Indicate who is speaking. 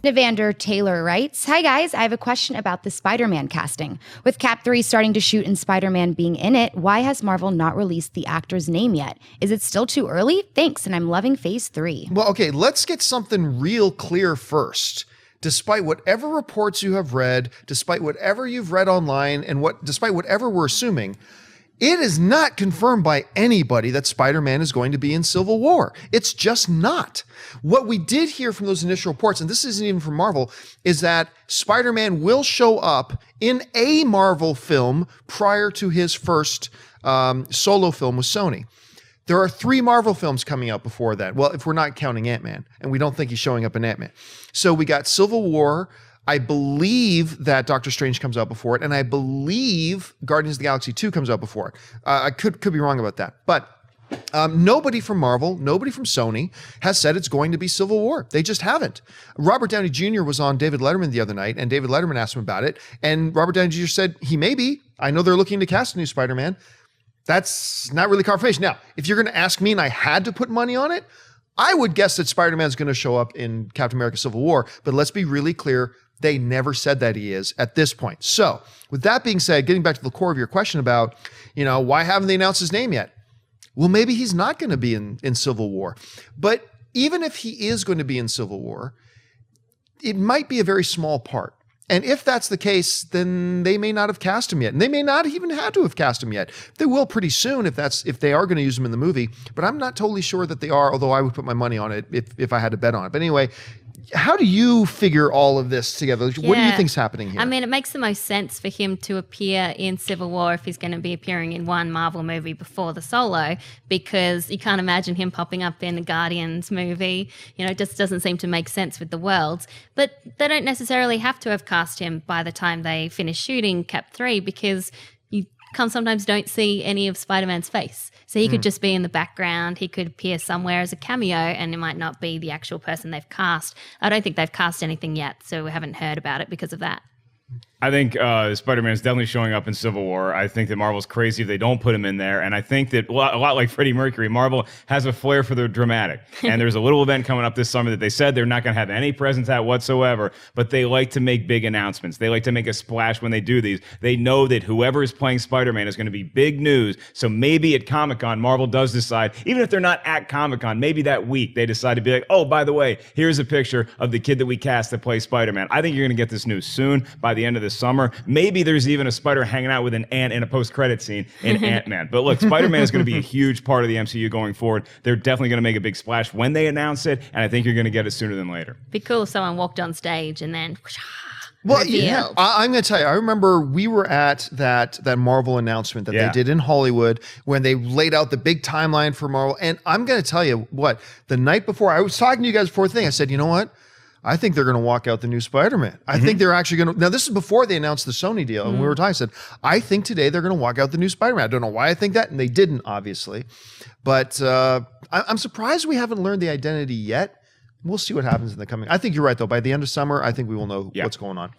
Speaker 1: Nevander Taylor writes, "Hi guys, I have a question about the Spider-Man casting. With Cap 3 starting to shoot and Spider-Man being in it, why has Marvel not released the actor's name yet? Is it still too early? Thanks, and I'm loving Phase 3.
Speaker 2: Well, okay, let's get something real clear first. Despite whatever reports you have read, despite whatever you've read online, and despite whatever we're assuming, it is not confirmed by anybody that Spider-Man is going to be in Civil War. It's just not. What we did hear from those initial reports, and this isn't even from Marvel, is that Spider-Man will show up in a Marvel film prior to his first solo film with Sony. There are 3 Marvel films coming out before that. Well, if we're not counting Ant-Man, and we don't think he's showing up in Ant-Man. So we got Civil War. I believe that Doctor Strange comes out before it, and I believe Guardians of the Galaxy 2 comes out before it. I could be wrong about that. But nobody from Marvel, nobody from Sony has said it's going to be Civil War. They just haven't. Robert Downey Jr. was on David Letterman the other night, and David Letterman asked him about it, and Robert Downey Jr. said he may be. I know they're looking to cast a new Spider-Man. That's not really confirmation. Now, if you're going to ask me and I had to put money on it, I would guess that Spider-Man's going to show up in Captain America Civil War, but let's be really clear, they never said that he is at this point. So with that being said, getting back to the core of your question about, why haven't they announced his name yet? Well, maybe he's not going to be in Civil War. But even if he is going to be in Civil War, it might be a very small part. And if that's the case, then they may not have cast him yet. And they may not even have to have cast him yet. They will pretty soon if they are going to use him in the movie. But I'm not totally sure that they are, although I would put my money on it if I had to bet on it. But anyway, how do you figure all of this together? What do you think's happening here?
Speaker 3: I mean, it makes the most sense for him to appear in Civil War if he's going to be appearing in one Marvel movie before the solo, because you can't imagine him popping up in a Guardians movie. It just doesn't seem to make sense with the worlds. But they don't necessarily have to have cast him by the time they finish shooting Cap 3, because you sometimes don't see any of Spider-Man's face. So he could just be in the background. He could appear somewhere as a cameo, and it might not be the actual person they've cast. I don't think they've cast anything yet, so we haven't heard about it because of that.
Speaker 4: I think Spider-Man is definitely showing up in Civil War. I think that Marvel's crazy if they don't put him in there. And I think that a lot like Freddie Mercury, Marvel has a flair for the dramatic. And there's a little event coming up this summer that they said they're not going to have any presence at whatsoever, but they like to make big announcements. They like to make a splash when they do these. They know that whoever is playing Spider-Man is going to be big news. So maybe at Comic-Con, Marvel does decide, even if they're not at Comic-Con, maybe that week they decide to be like, oh, by the way, here's a picture of the kid that we cast that plays Spider-Man. I think you're going to get this news soon, by the end of this summer. Maybe there's even a spider hanging out with an ant in a post-credit scene in Ant-Man. But look, Spider-Man is going to be a huge part of the MCU going forward. They're definitely going to make a big splash when they announce it, and I think you're going to get it sooner than later.
Speaker 3: Be cool if someone walked on stage and then
Speaker 2: well, yeah, I'm going to tell you, I remember we were at that Marvel announcement that they did in Hollywood when they laid out the big timeline for Marvel. And I'm going to tell you what, the night before, I was talking to you guys before the thing, I said, you know what? I think they're going to walk out the new Spider-Man. I think they're actually going to. Now, this is before they announced the Sony deal. And we were talking, I said, I think today they're going to walk out the new Spider-Man. I don't know why I think that. And they didn't, obviously. But I'm surprised we haven't learned the identity yet. We'll see what happens in the coming. I think you're right, though. By the end of summer, I think we will know what's going on.